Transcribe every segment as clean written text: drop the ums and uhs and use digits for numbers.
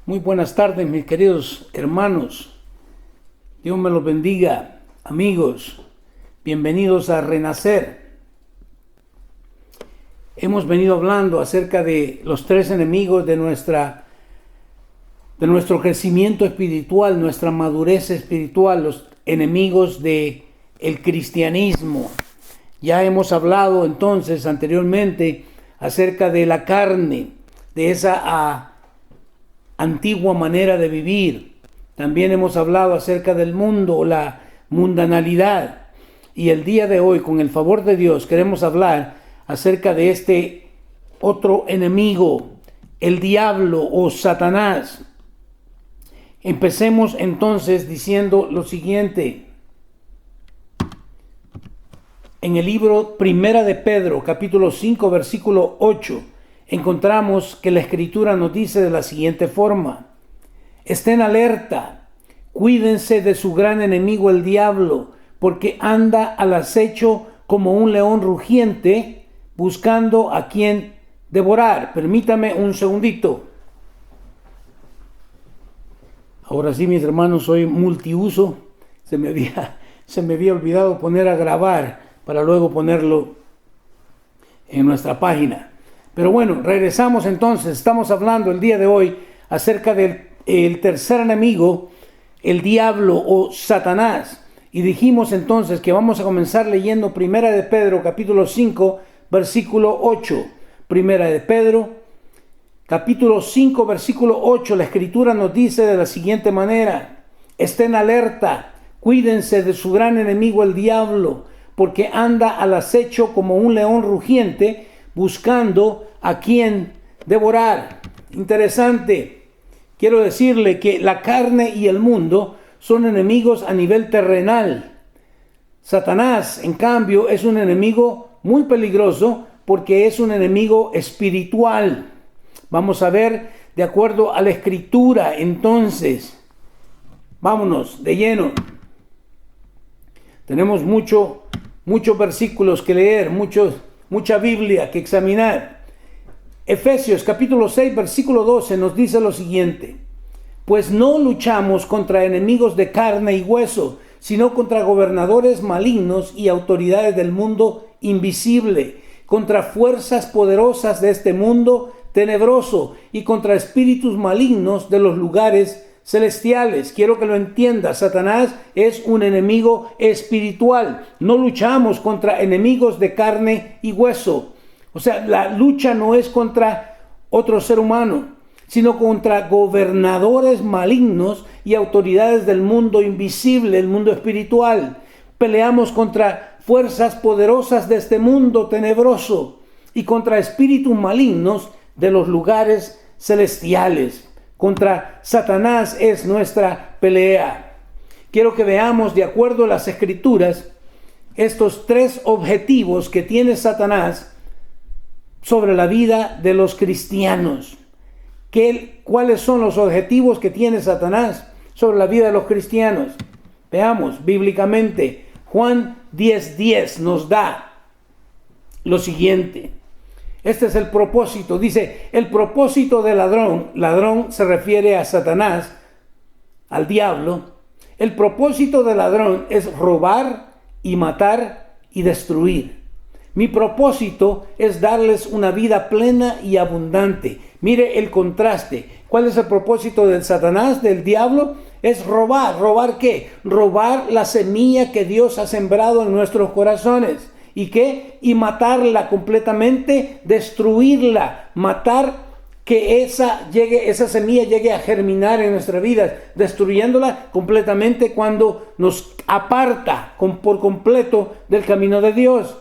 Muy buenas tardes, mis queridos hermanos. Dios me los bendiga, amigos. Bienvenidos a Renacer. Hemos venido hablando acerca de los tres enemigos de nuestro crecimiento espiritual, nuestra madurez espiritual, los enemigos del cristianismo. Ya hemos hablado entonces anteriormente acerca de la carne, de esa antigua manera de vivir. También hemos hablado acerca del mundo, la mundanalidad. Y el día de hoy, con el favor de Dios, queremos hablar acerca de este otro enemigo, el diablo o Satanás. Empecemos entonces diciendo lo siguiente. En el libro Primera de Pedro, capítulo 5, versículo 8, encontramos que la Escritura nos dice de la siguiente forma: estén alerta, cuídense de su gran enemigo el diablo, porque anda al acecho como un león rugiente, buscando a quien devorar. Permítame un segundito. Ahora sí, mis hermanos, soy multiuso. Se me había olvidado poner a grabar para luego ponerlo en nuestra página. Pero bueno, regresamos entonces. Estamos hablando el día de hoy acerca del tercer enemigo, el diablo o Satanás. Y dijimos entonces que vamos a comenzar leyendo Primera de Pedro, capítulo 5, versículo 8. Primera de Pedro, capítulo 5, versículo 8. La Escritura nos dice de la siguiente manera: estén alerta, cuídense de su gran enemigo el diablo, porque anda al acecho como un león rugiente, buscando a quien devorar. Interesante. Quiero decirle que la carne y el mundo son enemigos a nivel terrenal. Satanás, en cambio, es un enemigo muy peligroso porque es un enemigo espiritual. Vamos a ver de acuerdo a la Escritura. Entonces, vámonos de lleno. Tenemos muchos versículos que leer, mucha Biblia que examinar. Efesios capítulo 6, versículo 12 nos dice lo siguiente: pues no luchamos contra enemigos de carne y hueso, sino contra gobernadores malignos y autoridades del mundo invisible, contra fuerzas poderosas de este mundo tenebroso y contra espíritus malignos de los lugares celestiales. Quiero que lo entienda. Satanás es un enemigo espiritual. No luchamos contra enemigos de carne y hueso. O sea, la lucha no es contra otro ser humano, sino contra gobernadores malignos y autoridades del mundo invisible, el mundo espiritual. Peleamos contra fuerzas poderosas de este mundo tenebroso y contra espíritus malignos de los lugares celestiales. Contra Satanás es nuestra pelea. Quiero que veamos, de acuerdo a las Escrituras, estos tres objetivos que tiene Satanás sobre la vida de los cristianos. ¿Cuáles son los objetivos que tiene Satanás sobre la vida de los cristianos? Veamos bíblicamente. Juan 10:10 nos da lo siguiente. Este es el propósito. Dice, el propósito del ladrón se refiere a Satanás, al diablo. El propósito del ladrón es robar y matar y destruir. Mi propósito es darles una vida plena y abundante. Mire el contraste. ¿Cuál es el propósito del Satanás, del diablo? Es robar. ¿Robar qué? Robar la semilla que Dios ha sembrado en nuestros corazones. ¿Y qué? Y matarla completamente, destruirla, matar que esa semilla llegue a germinar en nuestra vida, destruyéndola completamente cuando nos aparta por completo del camino de Dios.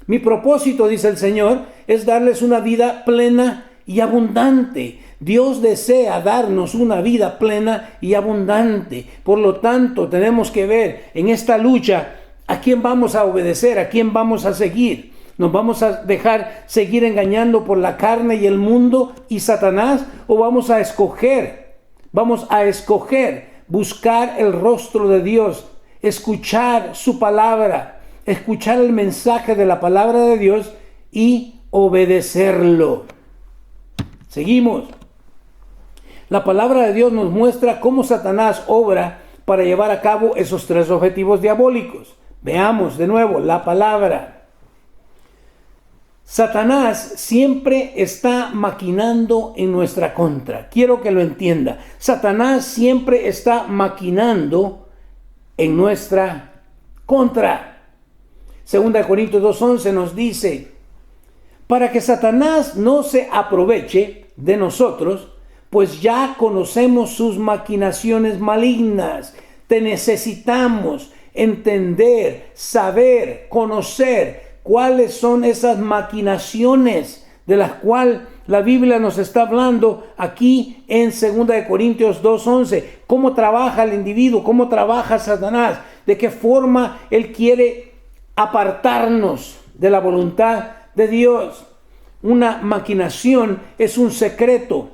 Mi propósito, dice el Señor, es darles una vida plena y abundante. Dios desea darnos una vida plena y abundante. Por lo tanto, tenemos que ver en esta lucha a quién vamos a obedecer, a quién vamos a seguir. ¿Nos vamos a dejar seguir engañando por la carne y el mundo y Satanás? ¿O vamos a escoger buscar el rostro de Dios, escuchar su palabra, escuchar el mensaje de la palabra de Dios y obedecerlo? Seguimos. La palabra de Dios nos muestra cómo Satanás obra para llevar a cabo esos tres objetivos diabólicos. Veamos de nuevo la palabra. Satanás siempre está maquinando en nuestra contra. Quiero que lo entienda. Satanás siempre está maquinando en nuestra contra. 2 Corintios 2:11 nos dice, para que Satanás no se aproveche de nosotros, pues ya conocemos sus maquinaciones malignas. Te necesitamos entender, saber, conocer cuáles son esas maquinaciones de las cuales la Biblia nos está hablando aquí en 2 Corintios 2:11. Cómo trabaja el individuo, cómo trabaja Satanás, de qué forma él quiere apartarnos de la voluntad de Dios. Una maquinación es un secreto,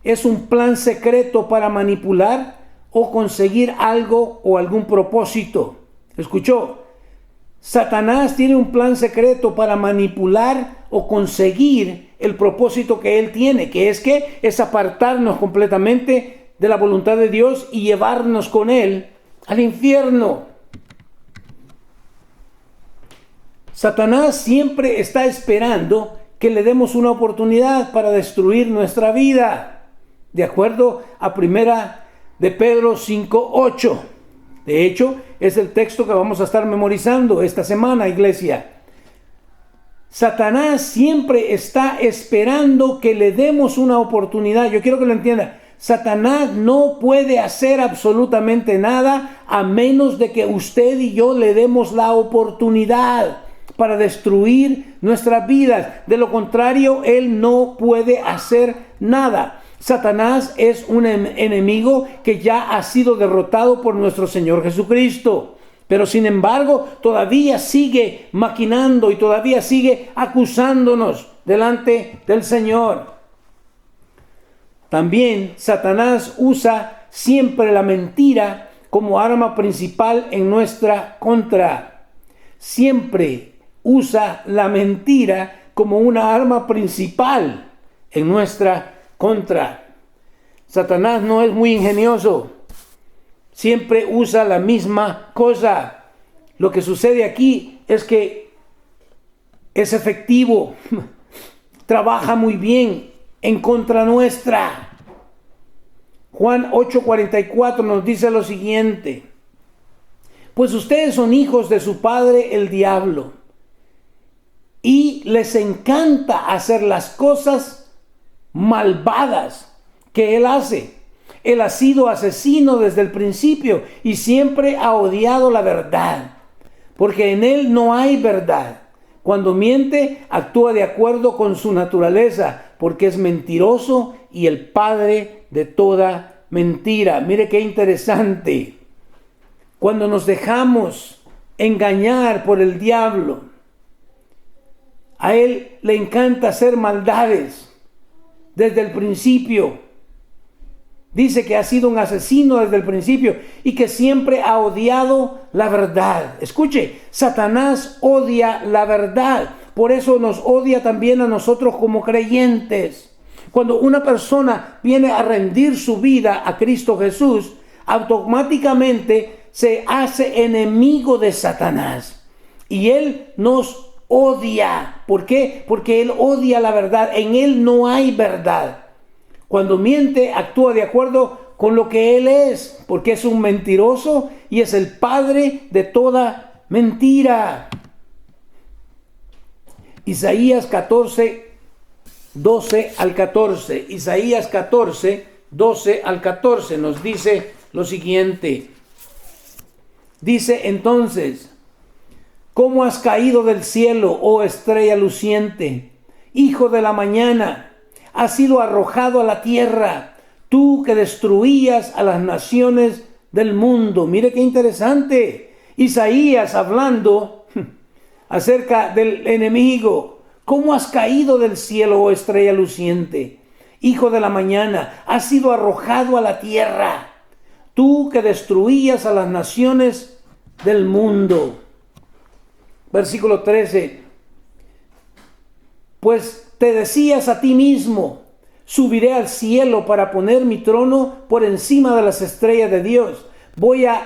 es un plan secreto para manipular o conseguir algo o algún propósito. ¿Escuchó? Satanás tiene un plan secreto para manipular o conseguir el propósito que él tiene, que es apartarnos completamente de la voluntad de Dios y llevarnos con él al infierno. Satanás siempre está esperando que le demos una oportunidad para destruir nuestra vida, de acuerdo a 1 de Pedro 5:8. De hecho, es el texto que vamos a estar memorizando esta semana, iglesia. Satanás siempre está esperando que le demos una oportunidad. Yo quiero que lo entienda. Satanás no puede hacer absolutamente nada a menos de que usted y yo le demos la oportunidad para destruir nuestras vidas. De lo contrario, él no puede hacer nada. Satanás es un enemigo que ya ha sido derrotado por nuestro Señor Jesucristo. Pero sin embargo, todavía sigue maquinando y todavía sigue acusándonos delante del Señor. También Satanás usa siempre la mentira como arma principal en nuestra contra. Siempre usa la mentira como una arma principal en nuestra contra. Satanás no es muy ingenioso. Siempre usa la misma cosa. Lo que sucede aquí es que es efectivo. Trabaja muy bien en contra nuestra. Juan 8:44 nos dice lo siguiente: pues ustedes son hijos de su padre el diablo, y les encanta hacer las cosas malvadas que él hace. Él ha sido asesino desde el principio y siempre ha odiado la verdad, porque en él no hay verdad. Cuando miente, actúa de acuerdo con su naturaleza, porque es mentiroso y el padre de toda mentira. Mire qué interesante. Cuando nos dejamos engañar por el diablo, a él le encanta hacer maldades desde el principio. Dice que ha sido un asesino desde el principio y que siempre ha odiado la verdad. Escuche, Satanás odia la verdad. Por eso nos odia también a nosotros como creyentes. Cuando una persona viene a rendir su vida a Cristo Jesús, automáticamente se hace enemigo de Satanás. Y él nos odia. ¿Por qué? Porque él odia la verdad. En él no hay verdad. Cuando miente, actúa de acuerdo con lo que él es, porque es un mentiroso y es el padre de toda mentira. Isaías 14, 12 al 14. Isaías 14, 12 al 14 nos dice lo siguiente. Dice entonces: ¿cómo has caído del cielo, oh estrella luciente, hijo de la mañana? Has sido arrojado a la tierra, tú que destruías a las naciones del mundo. Mire qué interesante. Isaías hablando acerca del enemigo. ¿Cómo has caído del cielo, oh estrella luciente, hijo de la mañana? Has sido arrojado a la tierra, tú que destruías a las naciones del mundo. Versículo 13. Pues te decías a ti mismo: Subiré al cielo para poner mi trono por encima de las estrellas de Dios. Voy a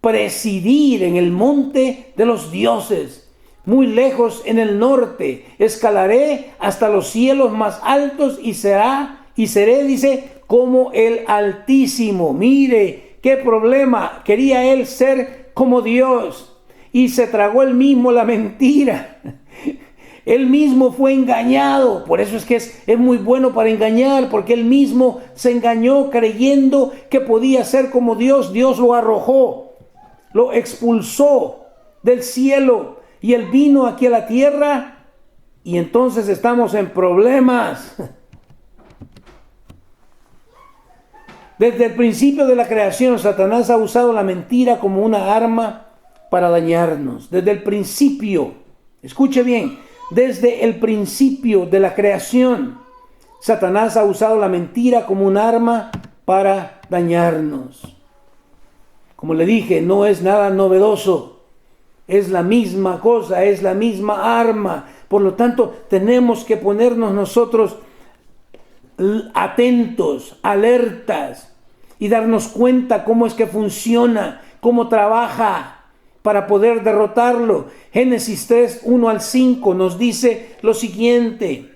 presidir en el monte de los dioses, muy lejos en el norte. Escalaré hasta los cielos más altos y seré, dice, como el Altísimo. Mire, qué problema. Quería él ser como Dios y se tragó él mismo la mentira. Él mismo fue engañado. Por eso es que es muy bueno para engañar, porque él mismo se engañó creyendo que podía ser como Dios. Dios lo arrojó, lo expulsó del cielo y él vino aquí a la tierra y entonces estamos en problemas. Desde el principio de la creación, Satanás ha usado la mentira como una arma para dañarnos. Desde el principio, escuche bien, desde el principio de la creación, Satanás ha usado la mentira como un arma para dañarnos. Como le dije, no es nada novedoso. Es la misma cosa, es la misma arma. Por lo tanto, tenemos que ponernos nosotros atentos, alertas y darnos cuenta cómo es que funciona, cómo trabaja para poder derrotarlo. Génesis 3, 1 al 5 nos dice lo siguiente: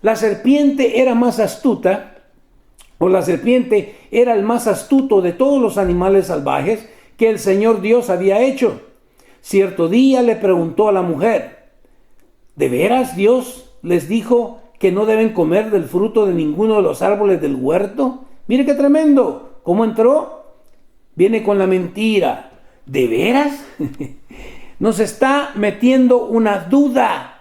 la serpiente era más astuta, o la serpiente era el más astuto de todos los animales salvajes que el Señor Dios había hecho. Cierto día le preguntó a la mujer: ¿de veras Dios les dijo que no deben comer del fruto de ninguno de los árboles del huerto? Mire qué tremendo. ¿Cómo entró? Viene con la mentira. ¿De veras? Nos está metiendo una duda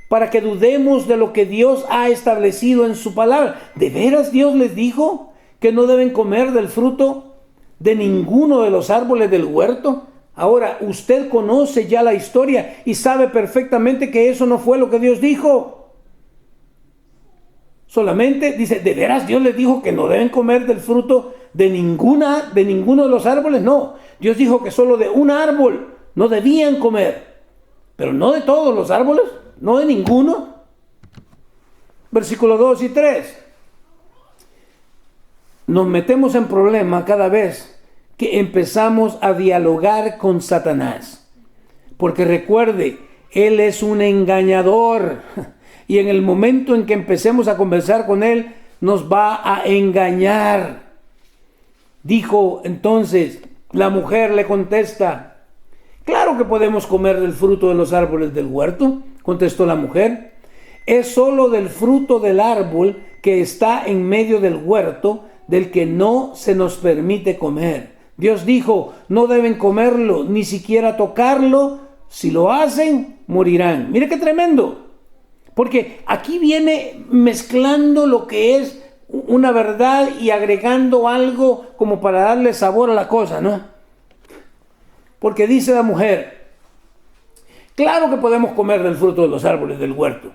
para que dudemos de lo que Dios ha establecido en su palabra. ¿De veras Dios les dijo que no deben comer del fruto de ninguno de los árboles del huerto? Ahora, usted conoce ya la historia y sabe perfectamente que eso no fue lo que Dios dijo. Solamente dice, ¿de veras Dios les dijo que no deben comer del fruto de ninguno de los árboles? No, Dios dijo que solo de un árbol no debían comer, pero no de todos los árboles, no de ninguno. Versículos 2 y 3. Nos metemos en problema cada vez que empezamos a dialogar con Satanás, porque recuerde, él es un engañador. Y en el momento en que empecemos a conversar con él, nos va a engañar. Dijo entonces, la mujer le contesta: claro que podemos comer del fruto de los árboles del huerto, contestó la mujer. Es solo del fruto del árbol que está en medio del huerto, del que no se nos permite comer. Dios dijo, no deben comerlo, ni siquiera tocarlo. Si lo hacen, morirán. Mire qué tremendo. Porque aquí viene mezclando lo que es una verdad y agregando algo como para darle sabor a la cosa, ¿no? Porque dice la mujer, claro que podemos comer del fruto de los árboles del huerto.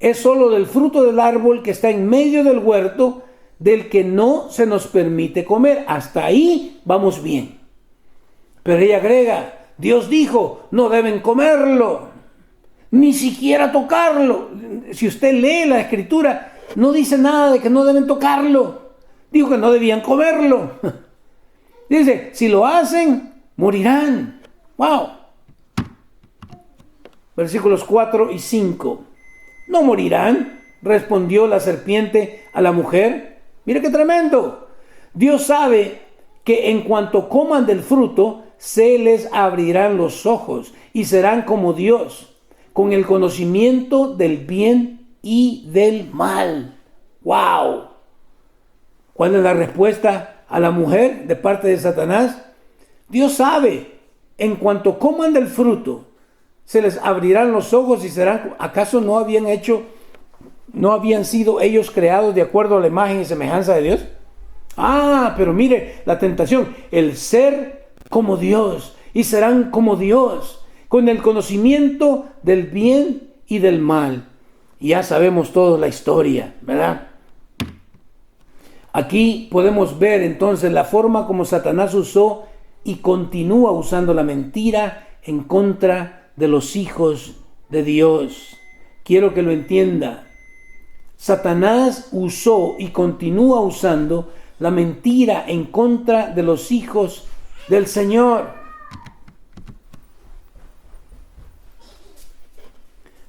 Es solo del fruto del árbol que está en medio del huerto, del que no se nos permite comer. Hasta ahí vamos bien. Pero ella agrega, Dios dijo, no deben comerlo, ni siquiera tocarlo. Si usted lee la escritura, no dice nada de que no deben tocarlo. Dijo que no debían comerlo. Dice, si lo hacen, morirán. ¡Wow! Versículos 4 y 5. No morirán, respondió la serpiente a la mujer. Mira qué tremendo. Dios sabe que en cuanto coman del fruto, se les abrirán los ojos y serán como Dios, con el conocimiento del bien y del mal. ¡Wow! ¿Cuál es la respuesta a la mujer de parte de Satanás? Dios sabe, en cuanto coman del fruto, se les abrirán los ojos y serán... ¿Acaso no habían sido ellos creados de acuerdo a la imagen y semejanza de Dios? Ah, pero mire la tentación, el ser como Dios, y serán como Dios, con el conocimiento del bien y del mal. Y ya sabemos todos la historia, ¿verdad? Aquí podemos ver entonces la forma como Satanás usó y continúa usando la mentira en contra de los hijos de Dios. Quiero que lo entienda. Satanás usó y continúa usando la mentira en contra de los hijos del Señor.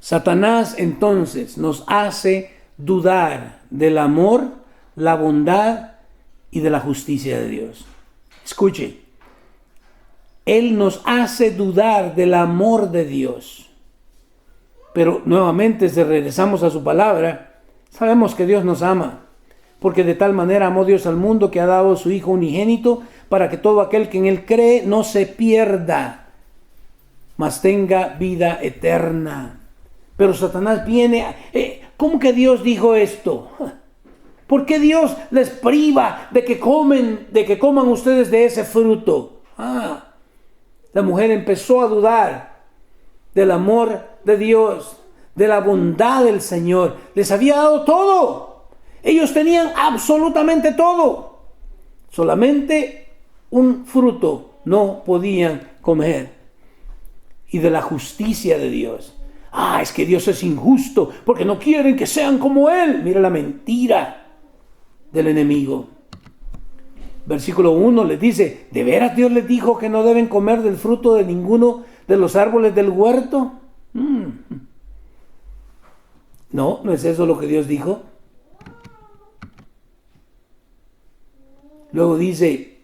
Satanás entonces nos hace dudar del amor, la bondad y de la justicia de Dios. Escuche, Él nos hace dudar del amor de Dios. Pero nuevamente, si regresamos a su palabra, sabemos que Dios nos ama. Porque de tal manera amó Dios al mundo que ha dado a su Hijo unigénito para que todo aquel que en Él cree no se pierda, mas tenga vida eterna. Pero Satanás viene, ¿cómo que Dios dijo esto? ¿Por qué Dios les priva de que coman ustedes de ese fruto? La mujer empezó a dudar del amor de Dios, de la bondad del Señor. Les había dado todo. Ellos tenían absolutamente todo. Solamente un fruto no podían comer. Y de la justicia de Dios. Es que Dios es injusto porque no quieren que sean como Él. Mira la mentira del enemigo. Versículo 1 les dice, ¿de veras Dios les dijo que no deben comer del fruto de ninguno de los árboles del huerto? No es eso lo que Dios dijo. Luego dice,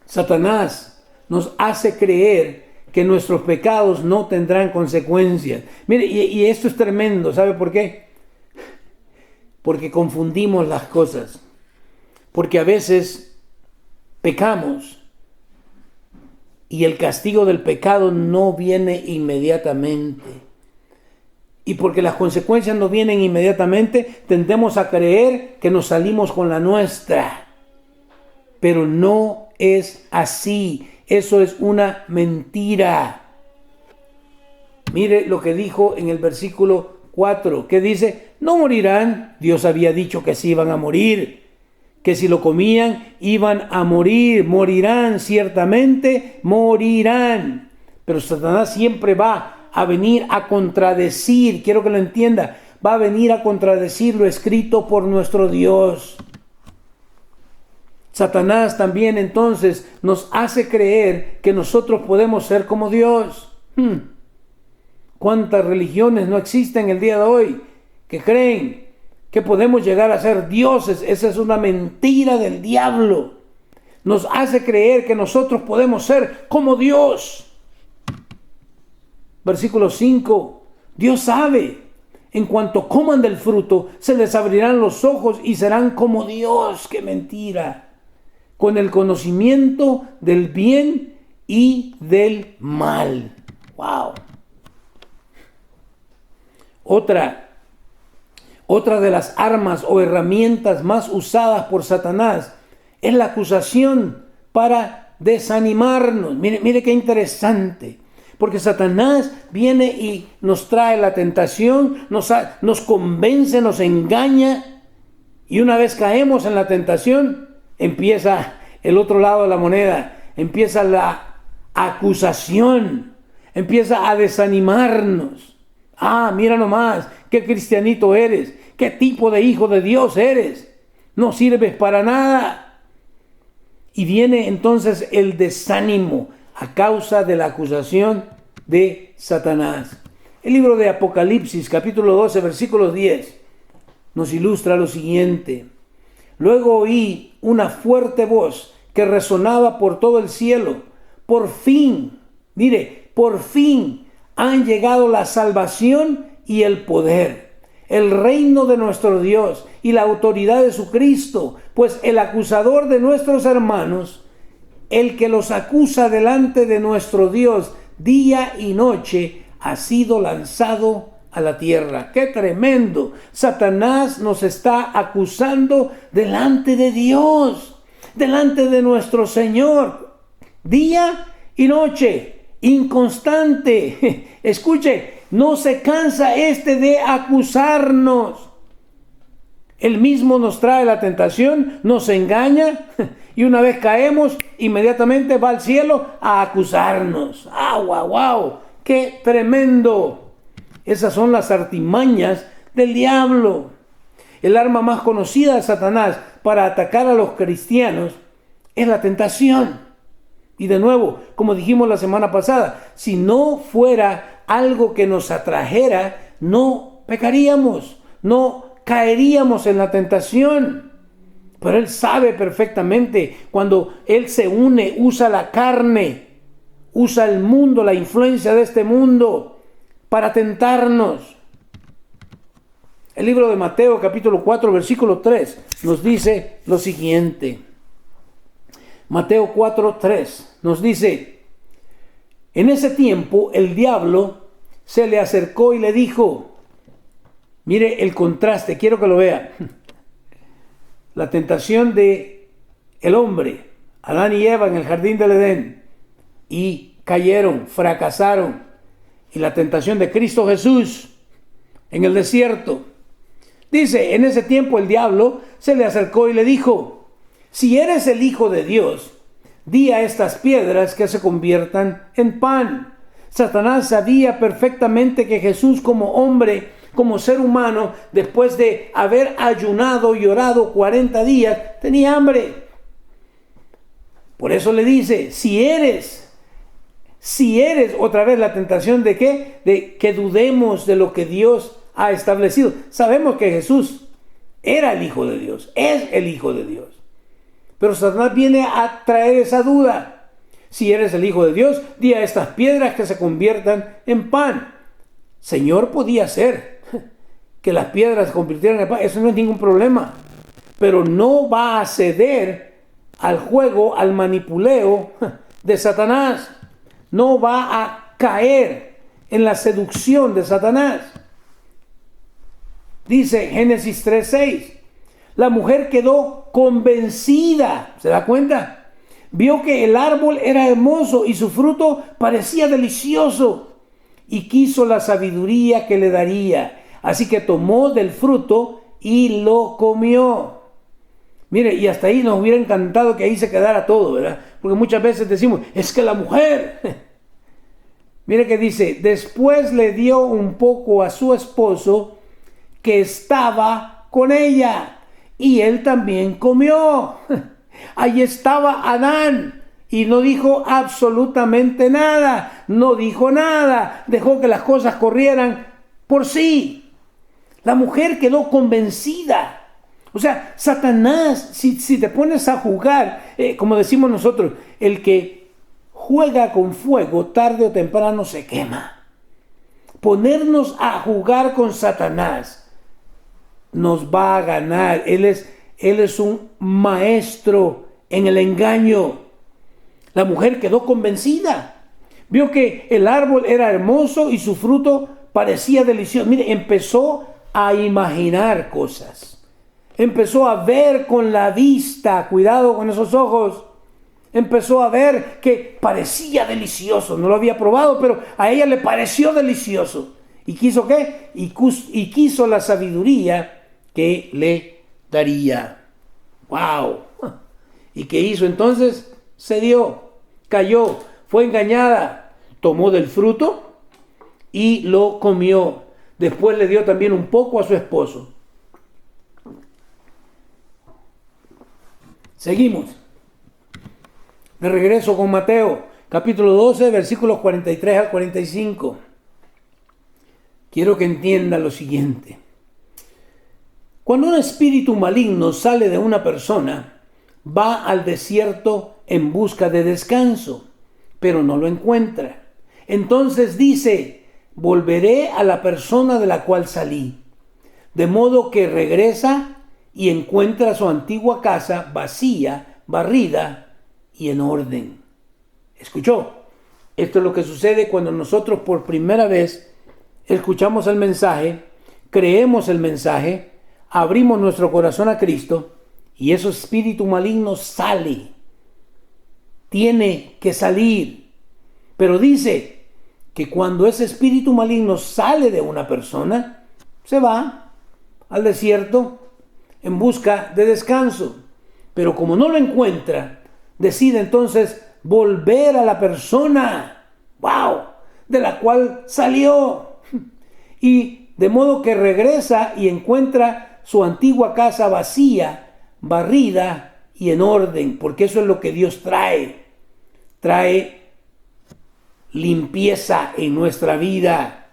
Satanás nos hace creer que nuestros pecados no tendrán consecuencias. Mire, y esto es tremendo. ¿Sabe por qué? Porque confundimos las cosas. Porque a veces pecamos y el castigo del pecado no viene inmediatamente. Y porque las consecuencias no vienen inmediatamente, tendemos a creer que nos salimos con la nuestra. Pero no es así. Eso es una mentira. Mire lo que dijo en el versículo 4, que dice, no morirán. Dios había dicho que sí iban a morir, que si lo comían iban a morir, morirán, ciertamente morirán. Pero Satanás siempre va a venir a contradecir, quiero que lo entienda, va a venir a contradecir lo escrito por nuestro Dios. Satanás también entonces nos hace creer que nosotros podemos ser como Dios. ¿Cuántas religiones no existen el día de hoy que creen que podemos llegar a ser dioses? Esa es una mentira del diablo. Nos hace creer que nosotros podemos ser como Dios. Versículo 5. Dios sabe, en cuanto coman del fruto, se les abrirán los ojos y serán como Dios. ¡Qué mentira! Con el conocimiento del bien y del mal. ¡Wow! Otra de las armas o herramientas más usadas por Satanás es la acusación para desanimarnos. Mire qué interesante. Porque Satanás viene y nos trae la tentación, nos convence, nos engaña. Y una vez caemos en la tentación, empieza el otro lado de la moneda. Empieza la acusación. Empieza a desanimarnos. Mira nomás, qué cristianito eres. Qué tipo de hijo de Dios eres. No sirves para nada. Y viene entonces el desánimo a causa de la acusación de Satanás. El libro de Apocalipsis, capítulo 12, versículo 10, nos ilustra lo siguiente. Luego oí una fuerte voz que resonaba por todo el cielo. Por fin, por fin han llegado la salvación y el poder, el reino de nuestro Dios y la autoridad de su Cristo, pues el acusador de nuestros hermanos, el que los acusa delante de nuestro Dios día y noche, ha sido lanzado a la tierra. ¡Qué tremendo! Satanás nos está acusando delante de Dios, delante de nuestro Señor, día y noche, inconstante. Escuche, no se cansa de acusarnos. Él mismo nos trae la tentación, nos engaña y una vez caemos, inmediatamente va al cielo a acusarnos. ¡Wow! ¡Qué tremendo! Esas son las artimañas del diablo. El arma más conocida de Satanás para atacar a los cristianos es la tentación. Y de nuevo, como dijimos la semana pasada, si no fuera algo que nos atrajera, no pecaríamos, no caeríamos en la tentación. Pero Él sabe perfectamente cuando Él se une, usa la carne, usa el mundo, la influencia de este mundo para tentarnos. El libro de Mateo, capítulo 4, versículo 3, nos dice lo siguiente. Mateo 4, 3 nos dice: en ese tiempo el diablo se le acercó y le dijo, mire el contraste, quiero que lo vea. La tentación de el hombre, Adán y Eva en el jardín del Edén, y cayeron, fracasaron. Y la tentación de Cristo Jesús en el desierto. Dice, en ese tiempo el diablo se le acercó y le dijo, si eres el Hijo de Dios, di a estas piedras que se conviertan en pan. Satanás sabía perfectamente que Jesús como hombre, como ser humano, después de haber ayunado y orado 40 días, tenía hambre. Por eso le dice, si eres, otra vez la tentación de ¿qué? De que dudemos de lo que Dios ha establecido. Sabemos que Jesús era el Hijo de Dios, es el Hijo de Dios. Pero Satanás viene a traer esa duda. Si eres el Hijo de Dios, di a estas piedras que se conviertan en pan. Señor, podía ser que las piedras se convirtieran en pan, eso no es ningún problema. Pero no va a ceder al juego, al manipuleo de Satanás. No va a caer en la seducción de Satanás. Dice Génesis 3:6. La mujer quedó convencida. ¿Se da cuenta? Vio que el árbol era hermoso y su fruto parecía delicioso. Y quiso la sabiduría que le daría. Así que tomó del fruto y lo comió. Mire, y hasta ahí nos hubiera encantado que ahí se quedara todo, ¿verdad? Porque muchas veces decimos, es que la mujer. Mire que dice, después le dio un poco a su esposo que estaba con ella, y él también comió. Ahí estaba Adán, y no dijo absolutamente nada, no dijo nada, dejó que las cosas corrieran por sí. La mujer quedó convencida. O sea, Satanás, si te pones a jugar, como decimos nosotros, el que juega con fuego tarde o temprano se quema. Ponernos a jugar con Satanás nos va a ganar. Él es un maestro en el engaño. La mujer quedó convencida. Vio que el árbol era hermoso y su fruto parecía delicioso. Mire, empezó a imaginar cosas. Empezó a ver con la vista, cuidado con esos ojos. Empezó a ver que parecía delicioso. No lo había probado, pero a ella le pareció delicioso. ¿Y quiso qué? Y quiso la sabiduría que le daría. ¡Wow! ¿Y qué hizo entonces? Cedió, cayó, fue engañada. Tomó del fruto y lo comió. Después le dio también un poco a su esposo. Seguimos. De regreso con Mateo, capítulo 12, versículos 43 al 45. Quiero que entienda lo siguiente. Cuando un espíritu maligno sale de una persona, va al desierto en busca de descanso, pero no lo encuentra. Entonces dice, volveré a la persona de la cual salí. De modo que regresa y encuentra su antigua casa vacía, barrida y en orden. ¿Escuchó? Esto es lo que sucede cuando nosotros por primera vez escuchamos el mensaje, creemos el mensaje, abrimos nuestro corazón a Cristo y ese espíritu maligno sale. Tiene que salir. Pero dice que cuando ese espíritu maligno sale de una persona, se va al desierto en busca de descanso. Pero como no lo encuentra, decide entonces volver a la persona, ¡wow!, de la cual salió. Y De modo que regresa y encuentra su antigua casa vacía, barrida y en orden, porque eso es lo que Dios trae. Trae limpieza en nuestra vida,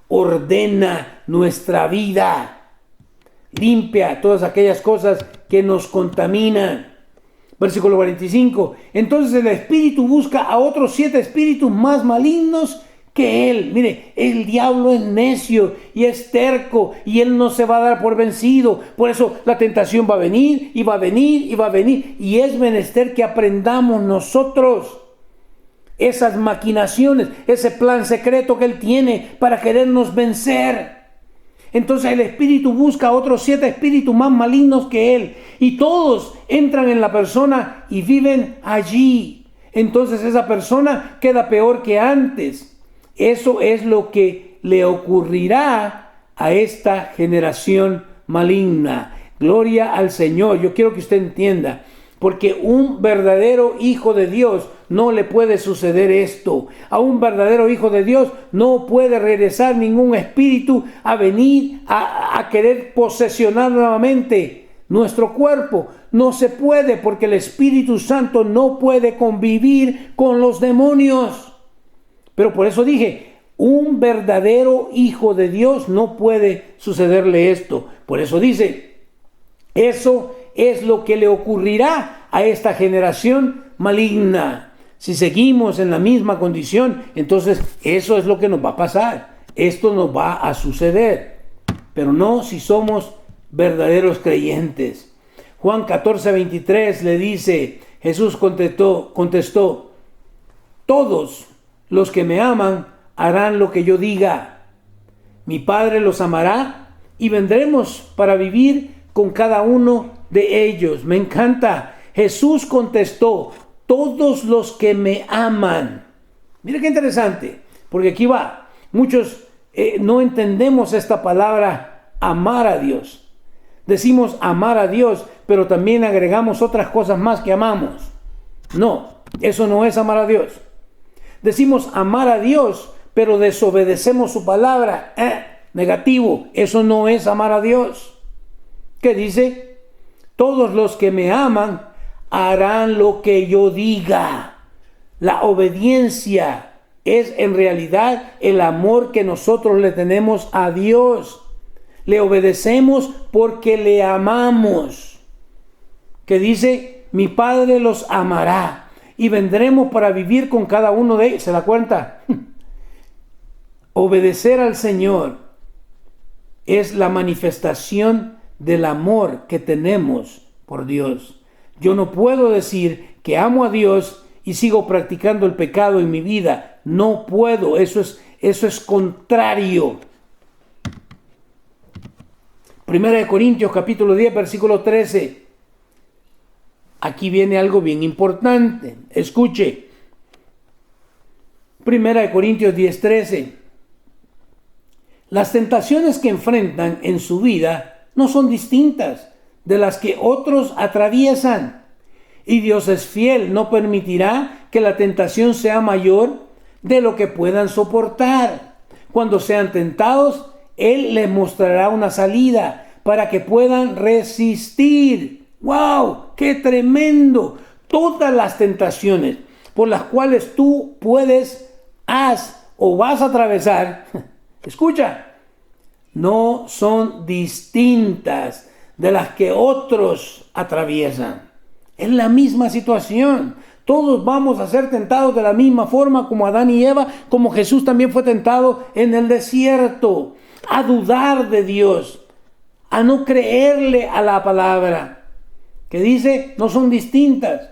ordena nuestra vida, limpia todas aquellas cosas que nos contaminan. Versículo 45. Entonces el espíritu busca a otros 7 espíritus más malignos que él. Mire, el diablo es necio y es terco y él no se va a dar por vencido. Por eso la tentación va a venir y va a venir y va a venir. Y es menester que aprendamos nosotros esas maquinaciones, ese plan secreto que él tiene para querernos vencer. Entonces el espíritu busca a otros 7 espíritus más malignos que él, y todos entran en la persona y viven allí. Entonces esa persona queda peor que antes. Eso es lo que le ocurrirá a esta generación maligna. Gloria al Señor. Yo quiero que usted entienda, porque un verdadero hijo de Dios no le puede suceder esto. A un verdadero hijo de Dios no puede regresar ningún espíritu a venir a querer posesionar nuevamente nuestro cuerpo. No se puede, porque el Espíritu Santo no puede convivir con los demonios. Pero por eso dije, un verdadero hijo de Dios no puede sucederle esto. Por eso dice, eso es lo que le ocurrirá a esta generación maligna. Si seguimos en la misma condición, entonces eso es lo que nos va a pasar. Esto nos va a suceder, pero no si somos verdaderos creyentes. Juan 14:23 le dice, Jesús contestó, todos los que me aman harán lo que yo diga. Mi Padre los amará y vendremos para vivir con cada uno de ellos. Me encanta. Jesús contestó, todos los que me aman. Mira qué interesante, porque aquí va. Muchos no entendemos esta palabra amar a Dios. Decimos amar a Dios, pero también agregamos otras cosas más que amamos. No, eso no es amar a Dios. Decimos amar a Dios, pero desobedecemos su palabra. Negativo, eso no es amar a Dios. ¿Qué dice? Todos los que me aman harán lo que yo diga. La obediencia es en realidad el amor que nosotros le tenemos a Dios. Le obedecemos porque le amamos. Que dice, mi Padre los amará y vendremos para vivir con cada uno de ellos. ¿Se da cuenta? Obedecer al Señor es la manifestación del amor que tenemos por Dios. Yo no puedo decir que amo a Dios y sigo practicando el pecado en mi vida. No puedo, eso es contrario. Primera de Corintios capítulo 10 versículo 13. Aquí viene algo bien importante. Escuche. Primera de Corintios 10, 13. Las tentaciones que enfrentan en su vida no son distintas de las que otros atraviesan. Y Dios es fiel, no permitirá que la tentación sea mayor de lo que puedan soportar. Cuando sean tentados, Él les mostrará una salida para que puedan resistir. ¡Wow! ¡Qué tremendo! Todas las tentaciones por las cuales tú vas a atravesar, escucha, no son distintas de las que otros atraviesan. Es la misma situación. Todos vamos a ser tentados de la misma forma como Adán y Eva, como Jesús también fue tentado en el desierto, a dudar de Dios, a no creerle a la palabra, que dice, no son distintas.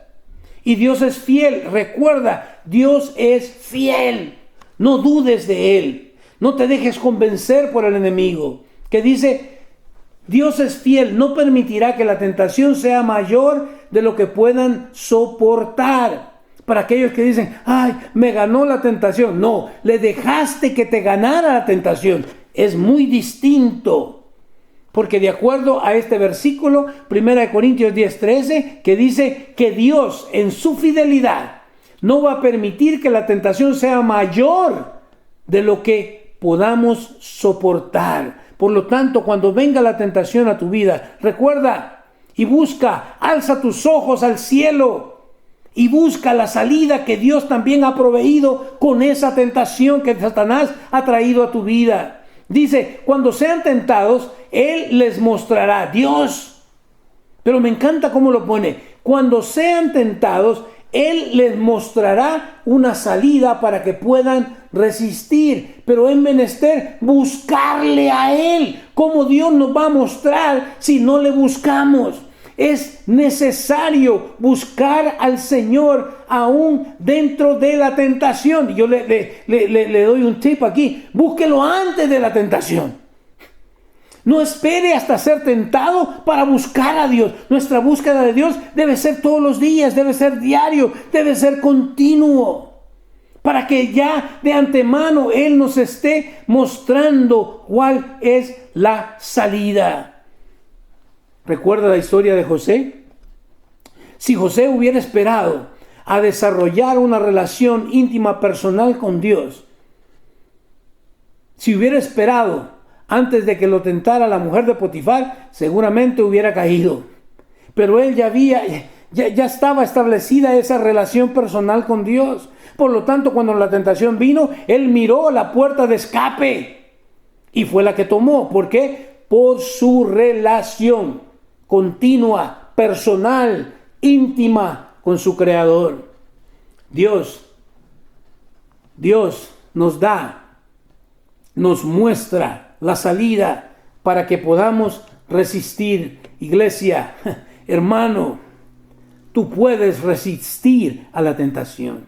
Y Dios es fiel. Recuerda, Dios es fiel. No dudes de Él. No te dejes convencer por el enemigo, que dice, Dios es fiel, no permitirá que la tentación sea mayor de lo que puedan soportar. Para aquellos que dicen, ay, me ganó la tentación. No, le dejaste que te ganara la tentación. Es muy distinto. Porque de acuerdo a este versículo, 1 Corintios 10:13, que dice que Dios en su fidelidad no va a permitir que la tentación sea mayor de lo que podamos soportar. Por lo tanto, cuando venga la tentación a tu vida, recuerda y busca, alza tus ojos al cielo y busca la salida que Dios también ha proveído con esa tentación que Satanás ha traído a tu vida. Dice, cuando sean tentados, Él les mostrará, Dios. Pero me encanta cómo lo pone. Cuando sean tentados, Él les mostrará una salida para que puedan resistir. Pero es menester buscarle a Él. ¿Cómo Dios nos va a mostrar si no le buscamos? Es necesario buscar al Señor aún dentro de la tentación. Yo le doy un tip aquí. Búsquelo antes de la tentación. No espere hasta ser tentado para buscar a Dios. Nuestra búsqueda de Dios debe ser todos los días, debe ser diario, debe ser continuo. Para que ya de antemano Él nos esté mostrando cuál es la salida. ¿Recuerda la historia de José? Si José hubiera esperado a desarrollar una relación íntima personal con Dios, si hubiera esperado antes de que lo tentara la mujer de Potifar, seguramente hubiera caído. Pero él ya estaba establecida esa relación personal con Dios. Por lo tanto, cuando la tentación vino, él miró la puerta de escape y fue la que tomó. ¿Por qué? Por su relación continua, personal, íntima con su Creador. Dios nos muestra la salida para que podamos resistir. Iglesia, hermano, tú puedes resistir a la tentación.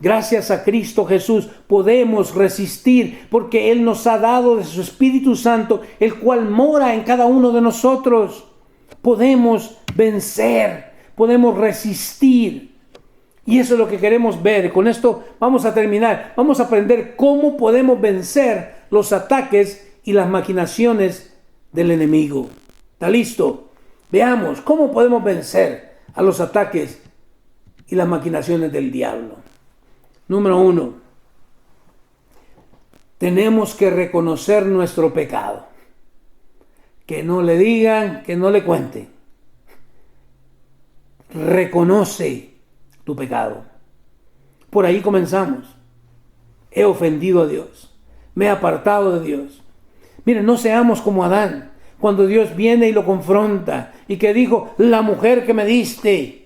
Gracias a Cristo Jesús podemos resistir porque Él nos ha dado de su Espíritu Santo, el cual mora en cada uno de nosotros. Podemos vencer, podemos resistir. Y eso es lo que queremos ver. Con esto vamos a terminar. Vamos a aprender cómo podemos vencer los ataques y las maquinaciones del enemigo. ¿Está listo? Veamos cómo podemos vencer a los ataques y las maquinaciones del diablo. Número 1. Tenemos que reconocer nuestro pecado. Que no le digan, que no le cuenten. Reconoce tu pecado. Por ahí comenzamos. He ofendido a Dios. Me he apartado de Dios. Miren, no seamos como Adán, cuando Dios viene y lo confronta y que dijo, la mujer que me diste.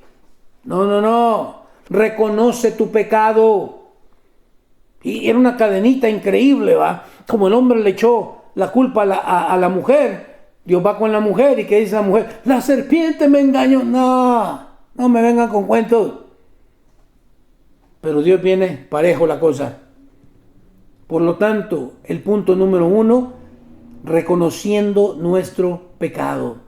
No. Reconoce tu pecado. Y era una cadenita increíble, ¿va? Como el hombre le echó la culpa a la mujer. Dios va con la mujer y ¿qué dice la mujer? La serpiente me engañó. No me vengan con cuentos. Pero Dios viene parejo la cosa. Por lo tanto, el punto número 1, reconociendo nuestro pecado.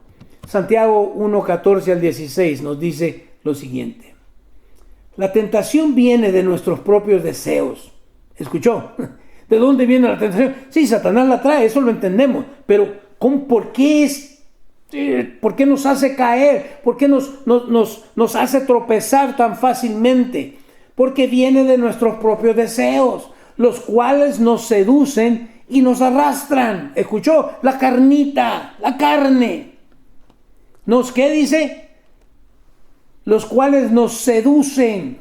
Santiago 1:14 al 16 nos dice lo siguiente. La tentación viene de nuestros propios deseos. ¿Escuchó? ¿De dónde viene la tentación? Sí, Satanás la trae, eso lo entendemos. Pero ¿por qué nos hace caer? ¿Por qué nos hace tropezar tan fácilmente? Porque viene de nuestros propios deseos, los cuales nos seducen y nos arrastran. ¿Escuchó? La carnita, la carne. ¿Qué dice? Los cuales nos seducen.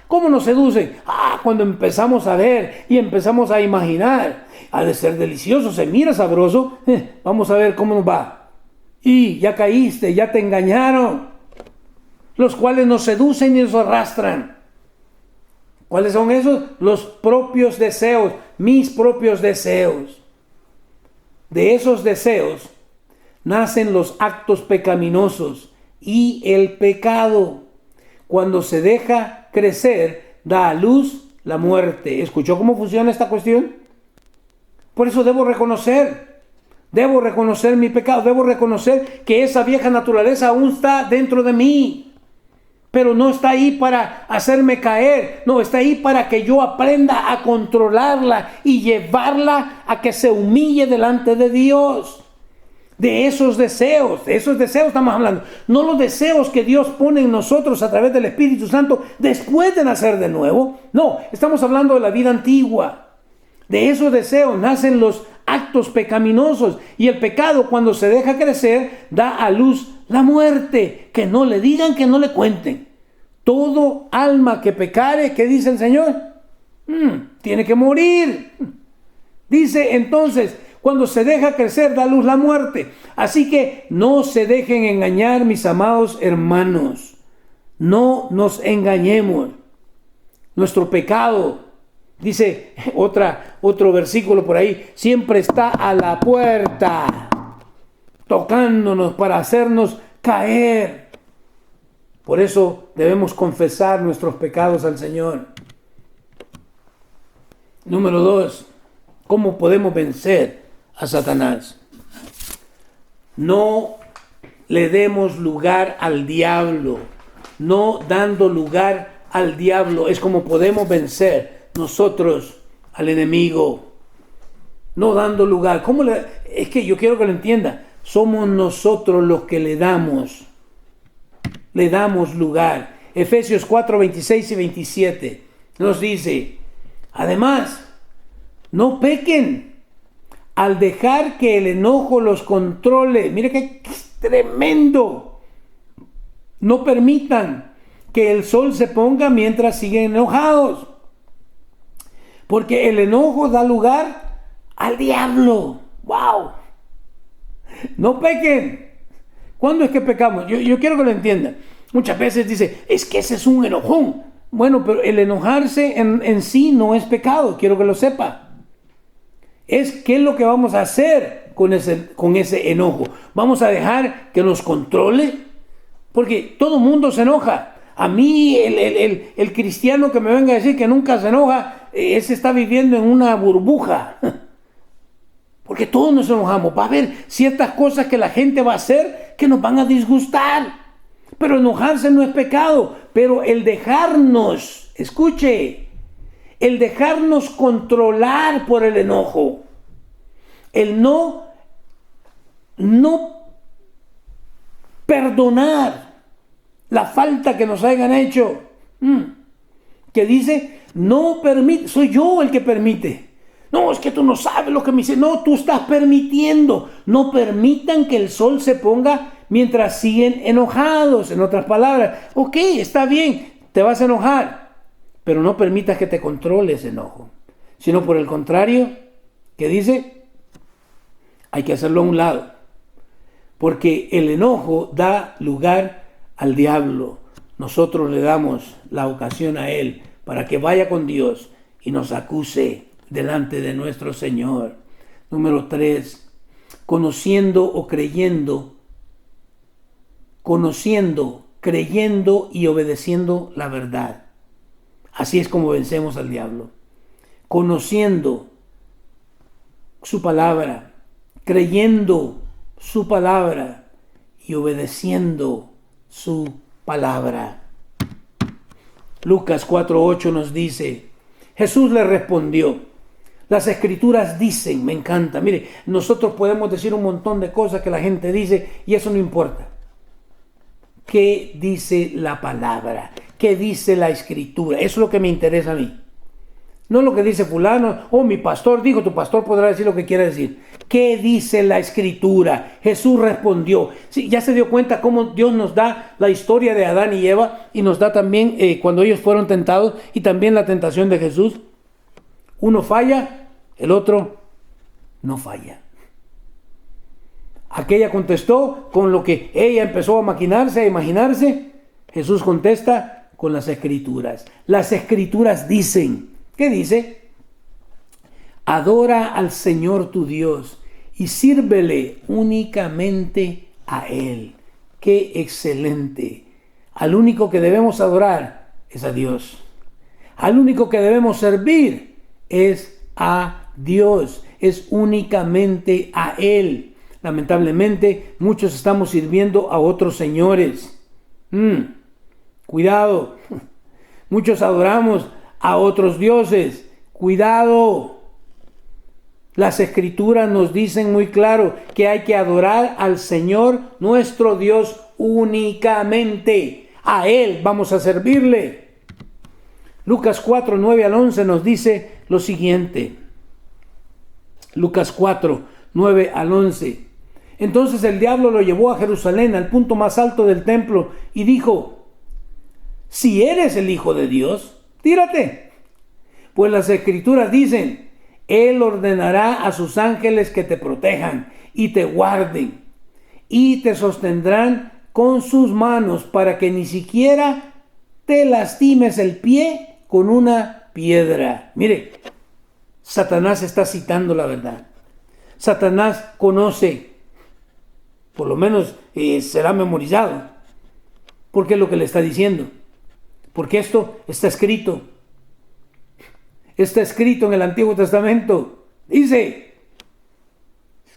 ¿Cómo nos seducen? Cuando empezamos a ver y empezamos a imaginar. Ha de ser delicioso, se mira sabroso. Vamos a ver cómo nos va. Y ya caíste, ya te engañaron. Los cuales nos seducen y nos arrastran. ¿Cuáles son esos? Los propios deseos, mis propios deseos. De esos deseos nacen los actos pecaminosos y el pecado. Cuando se deja crecer, da a luz la muerte. ¿Escuchó cómo funciona esta cuestión? Por eso debo reconocer mi pecado, debo reconocer que esa vieja naturaleza aún está dentro de mí. Pero no está ahí para hacerme caer, no, está ahí para que yo aprenda a controlarla y llevarla a que se humille delante de Dios. De esos deseos estamos hablando. No los deseos que Dios pone en nosotros a través del Espíritu Santo después de nacer de nuevo. No, estamos hablando de la vida antigua. De esos deseos nacen los actos pecaminosos, y el pecado, cuando se deja crecer, da a luz la muerte. Que no le digan, que no le cuenten. Todo alma que pecare, ¿qué dice el Señor? Tiene que morir. Dice entonces, cuando se deja crecer, da a luz la muerte. Así que no se dejen engañar, mis amados hermanos. No nos engañemos. Nuestro pecado, dice otro versículo por ahí, siempre está a la puerta, tocándonos para hacernos caer. Por eso debemos confesar nuestros pecados al Señor. Número 2, ¿cómo podemos vencer a Satanás? No le demos lugar al diablo. No dando lugar al diablo es como podemos vencer nosotros al enemigo. No dando lugar. Es que yo quiero que lo entienda. Somos nosotros los que le damos lugar. Efesios 4, 26 y 27 nos dice: además, no pequen al dejar que el enojo los controle. Mire que tremendo. No permitan que el sol se ponga mientras siguen enojados, porque el enojo da lugar al diablo. ¡Wow! No pequen. ¿Cuándo es que pecamos? Yo quiero que lo entiendan. Muchas veces dice, es que ese es un enojón. Bueno, pero el enojarse en sí no es pecado, quiero que lo sepa. Es qué es lo que vamos a hacer con ese enojo. ¿Vamos a dejar que nos controle? Porque todo mundo se enoja. A mí el cristiano que me venga a decir que nunca se enoja, ese está viviendo en una burbuja. Porque todos nos enojamos. Va a haber ciertas cosas que la gente va a hacer que nos van a disgustar. Pero enojarse no es pecado. Pero el dejarnos, escuche, el dejarnos controlar por el enojo, el no perdonar la falta que nos hayan hecho, que dice, no permite, soy yo el que permite. No, es que tú no sabes lo que me dice. No, tú estás permitiendo. No permitan que el sol se ponga mientras siguen enojados. En otras palabras, ok, está bien, te vas a enojar, pero no permitas que te controle ese enojo. Sino por el contrario, ¿qué dice? Hay que hacerlo a un lado. Porque el enojo da lugar al diablo. Nosotros le damos la ocasión a él para que vaya con Dios y nos acuse delante de nuestro Señor. Número 3, conociendo, creyendo y obedeciendo la verdad. Así es como vencemos al diablo. Conociendo su palabra, creyendo su palabra y obedeciendo su palabra. Lucas 4:8 nos dice, Jesús le respondió, las escrituras dicen, me encanta, mire, nosotros podemos decir un montón de cosas que la gente dice y eso no importa. ¿Qué dice la palabra? ¿Qué dice la escritura? Eso es lo que me interesa a mí. No lo que dice fulano, mi pastor dijo, tu pastor podrá decir lo que quiera decir. ¿Qué dice la escritura? Jesús respondió. Sí, ya se dio cuenta cómo Dios nos da la historia de Adán y Eva y nos da también cuando ellos fueron tentados y también la tentación de Jesús. Uno falla, el otro no falla. Aquella contestó con lo que ella empezó a maquinarse, a imaginarse. Jesús contesta con las escrituras. Las escrituras dicen, ¿qué dice? Adora al Señor tu Dios y sírvele únicamente a Él. ¡Qué excelente! Al único que debemos adorar es a Dios. Al único que debemos servir es a Dios. Es únicamente a Él. Lamentablemente, muchos estamos sirviendo a otros señores. Cuidado. Muchos adoramos a otros dioses. Cuidado. Las escrituras nos dicen muy claro que hay que adorar al Señor nuestro Dios únicamente. A Él vamos a servirle. Lucas 4, 9 al 11 nos dice lo siguiente. Lucas 4, 9 al 11. Entonces el diablo lo llevó a Jerusalén, al punto más alto del templo, y dijo: si eres el Hijo de Dios, tírate. Pues las Escrituras dicen: Él ordenará a sus ángeles que te protejan y te guarden, y te sostendrán con sus manos para que ni siquiera te lastimes el pie con una piedra. Mire, Satanás está citando la verdad. Satanás conoce, por lo menos será memorizado, porque es lo que le está diciendo. Porque esto está escrito. Está escrito en el Antiguo Testamento. Dice,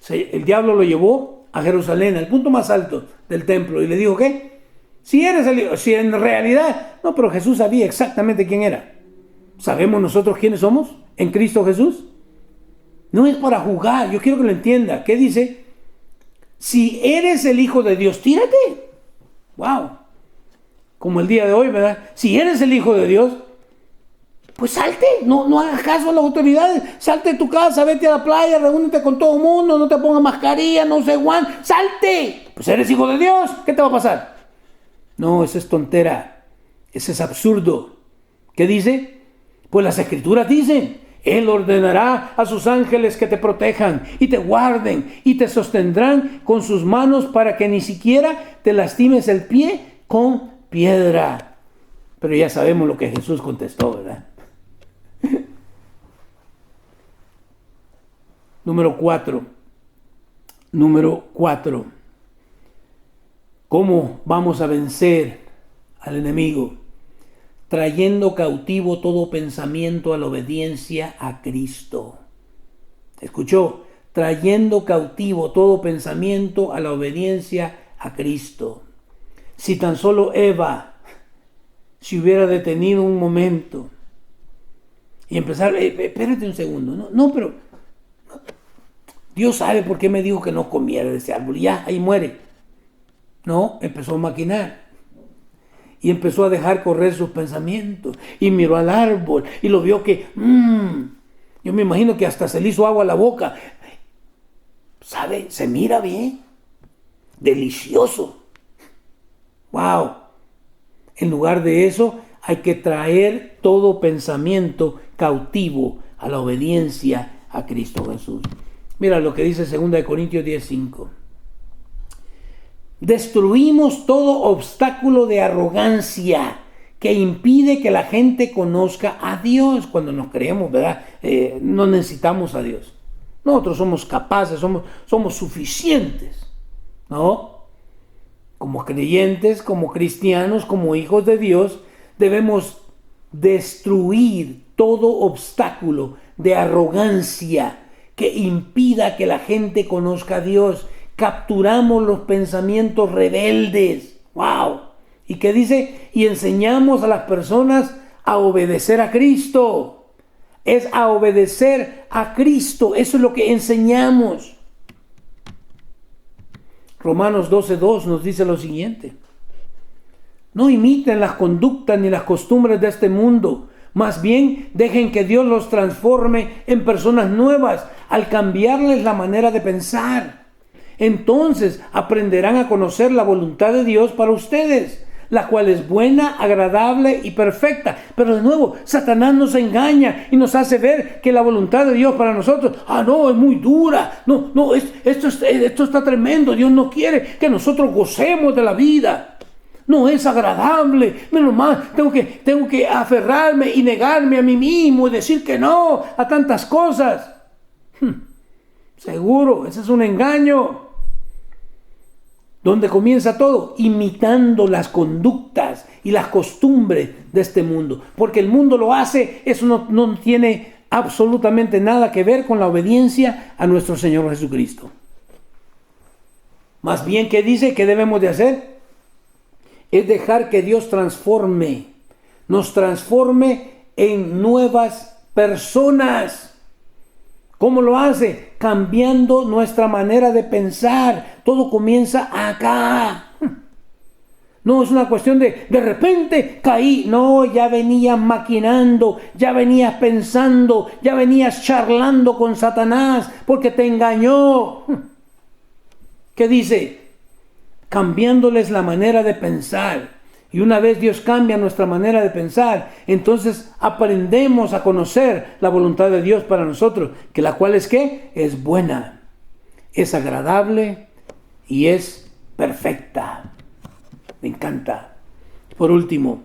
el diablo lo llevó a Jerusalén, al punto más alto del templo, y le dijo: ¿qué? Si eres el Hijo, si en realidad... No, pero Jesús sabía exactamente quién era. ¿Sabemos nosotros quiénes somos en Cristo Jesús? No es para jugar, yo quiero que lo entienda. ¿Qué dice? Si eres el Hijo de Dios, tírate. ¡Wow! Como el día de hoy, ¿verdad? Si eres el Hijo de Dios, pues salte, no hagas caso a las autoridades, salte de tu casa, vete a la playa, reúnete con todo el mundo, no te pongas mascarilla, no sé, salte. Pues eres Hijo de Dios, ¿qué te va a pasar? No, eso es tontera, eso es absurdo. ¿Qué dice? Pues las Escrituras dicen: Él ordenará a sus ángeles que te protejan y te guarden y te sostendrán con sus manos para que ni siquiera te lastimes el pie con piedra. Pero ya sabemos lo que Jesús contestó, ¿verdad? Número 4. ¿Cómo vamos a vencer al enemigo? Trayendo cautivo todo pensamiento a la obediencia a Cristo. ¿Escuchó? Trayendo cautivo todo pensamiento a la obediencia a Cristo. Si tan solo Eva se hubiera detenido un momento y empezar, espérate un segundo, pero Dios sabe por qué me dijo que no comiera de ese árbol, y ya, ahí muere. No, empezó a maquinar. Y empezó a dejar correr sus pensamientos. Y miró al árbol y lo vio que... yo me imagino que hasta se le hizo agua a la boca. ¿Sabe? Se mira bien. Delicioso. ¡Wow! En lugar de eso, hay que traer todo pensamiento cautivo a la obediencia a Cristo Jesús. Mira lo que dice 2 Corintios 10:5. Destruimos todo obstáculo de arrogancia que impide que la gente conozca a Dios. Cuando nos creemos, ¿verdad? No necesitamos a Dios. Nosotros somos capaces, somos suficientes, ¿no? Como creyentes, como cristianos, como hijos de Dios, debemos destruir todo obstáculo de arrogancia que impida que la gente conozca a Dios. Capturamos los pensamientos rebeldes. ¡Wow! ¿Y qué dice? Y enseñamos a las personas a obedecer a Cristo. Es a obedecer a Cristo. Eso es lo que enseñamos. Romanos 12:2 nos dice lo siguiente: no imiten las conductas ni las costumbres de este mundo. Más bien, dejen que Dios los transforme en personas nuevas al cambiarles la manera de pensar. Entonces aprenderán a conocer la voluntad de Dios para ustedes, la cual es buena, agradable y perfecta. Pero de nuevo, Satanás nos engaña y nos hace ver que la voluntad de Dios para nosotros, no, es muy dura. Esto está tremendo. Dios no quiere que nosotros gocemos de la vida. No es agradable. Menos mal, tengo que aferrarme y negarme a mí mismo y decir que no a tantas cosas. Seguro, ese es un engaño. ¿Dónde comienza todo? Imitando las conductas y las costumbres de este mundo. Porque el mundo lo hace, eso no tiene absolutamente nada que ver con la obediencia a nuestro Señor Jesucristo. Más bien, ¿qué dice que debemos de hacer? Es dejar que Dios nos transforme en nuevas personas. ¿Cómo lo hace? Cambiando nuestra manera de pensar. Todo comienza acá. No es una cuestión de repente caí. No, ya venías maquinando, ya venías pensando, ya venías charlando con Satanás porque te engañó. ¿Qué dice? Cambiándoles la manera de pensar. Y una vez Dios cambia nuestra manera de pensar, entonces aprendemos a conocer la voluntad de Dios para nosotros, que la cual es ¿qué? Es buena, es agradable y es perfecta. Me encanta. Por último,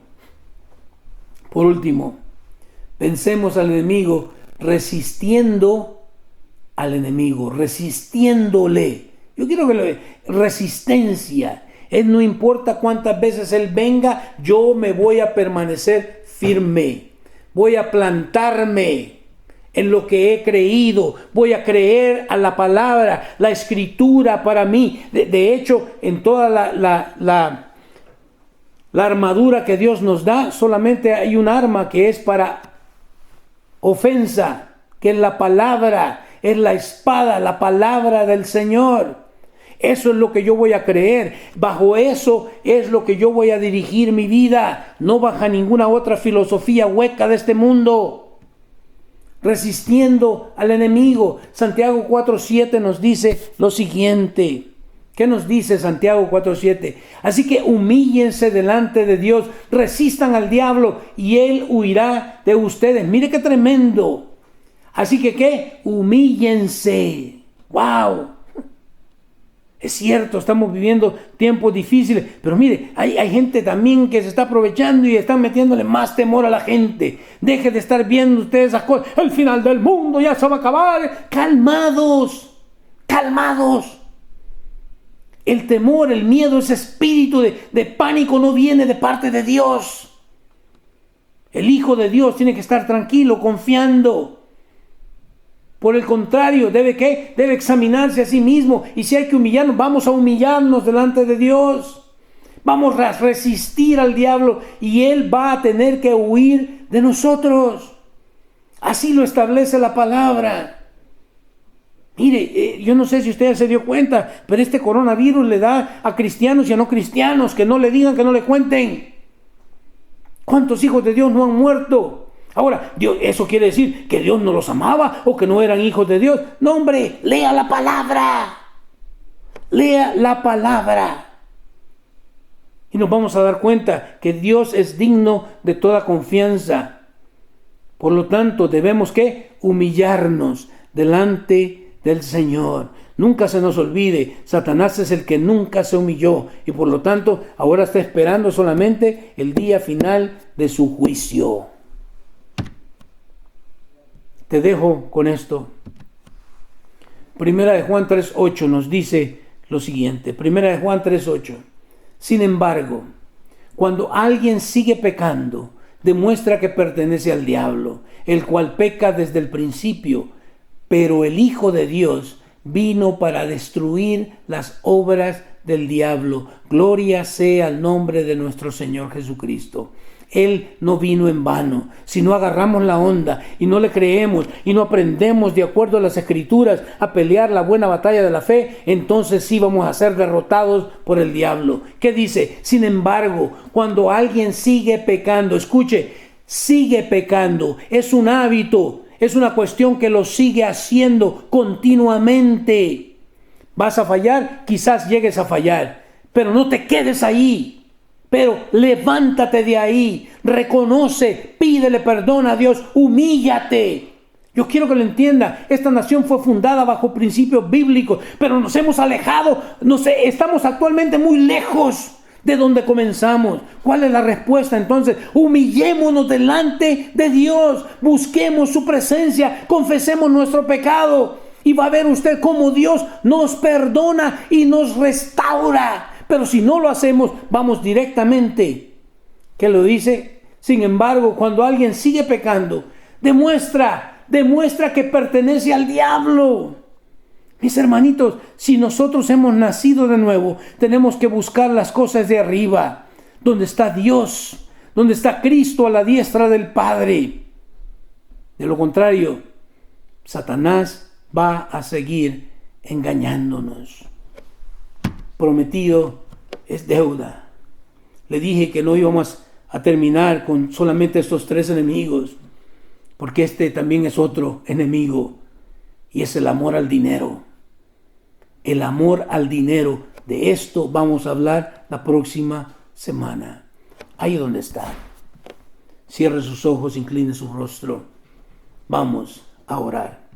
vencemos al enemigo resistiendo al enemigo, resistiéndole. Yo quiero que lo vean. Resistencia. No importa cuántas veces él venga, yo me voy a permanecer firme. Voy a plantarme en lo que he creído. Voy a creer a la palabra, la escritura para mí. De hecho, en toda la armadura que Dios nos da, solamente hay un arma que es para ofensa, que es la palabra, es la espada, la palabra del Señor. Eso es lo que yo voy a creer. Bajo eso es lo que yo voy a dirigir mi vida. No bajo ninguna otra filosofía hueca de este mundo. Resistiendo al enemigo. Santiago 4:7 nos dice lo siguiente. ¿Qué nos dice Santiago 4:7? Así que humíllense delante de Dios. Resistan al diablo y él huirá de ustedes. Mire qué tremendo. Así que ¿qué? Humíllense. ¡Wow! Es cierto, estamos viviendo tiempos difíciles, pero mire, hay gente también que se está aprovechando y están metiéndole más temor a la gente. Deje de estar viendo ustedes esas cosas. El final del mundo ya se va a acabar. Calmados, calmados. El temor, el miedo, ese espíritu de pánico no viene de parte de Dios. El Hijo de Dios tiene que estar tranquilo, confiando. Por el contrario, ¿debe qué? Debe examinarse a sí mismo. Y si hay que humillarnos, vamos a humillarnos delante de Dios. Vamos a resistir al diablo y él va a tener que huir de nosotros. Así lo establece la palabra. Mire, yo no sé si usted se dio cuenta, pero este coronavirus le da a cristianos y a no cristianos que no le digan, que no le cuenten. ¿Cuántos hijos de Dios no han muerto? Ahora, ¿eso quiere decir que Dios no los amaba o que no eran hijos de Dios? No, hombre, lea la palabra. Lea la palabra. Y nos vamos a dar cuenta que Dios es digno de toda confianza. Por lo tanto, debemos ¿qué? Humillarnos delante del Señor. Nunca se nos olvide, Satanás es el que nunca se humilló y por lo tanto ahora está esperando solamente el día final de su juicio. Te dejo con esto. Primera de Juan 3:8 nos dice lo siguiente. Primera de Juan 3:8. Sin embargo, cuando alguien sigue pecando, demuestra que pertenece al diablo, el cual peca desde el principio. Pero el Hijo de Dios vino para destruir las obras del diablo. Gloria sea el nombre de nuestro Señor Jesucristo. Él no vino en vano. Si no agarramos la onda y no le creemos y no aprendemos de acuerdo a las Escrituras a pelear la buena batalla de la fe, entonces sí vamos a ser derrotados por el diablo. ¿Qué dice? Sin embargo, cuando alguien sigue pecando, escuche, sigue pecando, es un hábito, es una cuestión que lo sigue haciendo continuamente. ¿Vas a fallar? Quizás llegues a fallar, pero no te quedes ahí. Pero levántate de ahí, reconoce, pídele perdón a Dios, humíllate. Yo quiero que lo entienda, esta nación fue fundada bajo principios bíblicos, pero nos hemos alejado, estamos actualmente muy lejos de donde comenzamos. ¿Cuál es la respuesta entonces? Humillémonos delante de Dios, busquemos su presencia, confesemos nuestro pecado y va a ver usted cómo Dios nos perdona y nos restaura. Pero si no lo hacemos, vamos directamente. ¿Qué lo dice? Sin embargo, cuando alguien sigue pecando, demuestra que pertenece al diablo. Mis hermanitos, si nosotros hemos nacido de nuevo, tenemos que buscar las cosas de arriba, donde está Dios, donde está Cristo a la diestra del Padre. De lo contrario, Satanás va a seguir engañándonos. Prometido es deuda. Le dije que no íbamos a terminar con solamente estos 3 enemigos, porque este también es otro enemigo, y es el amor al dinero. El amor al dinero. De esto vamos a hablar la próxima semana. Ahí donde está. Cierre sus ojos, incline su rostro. Vamos a orar.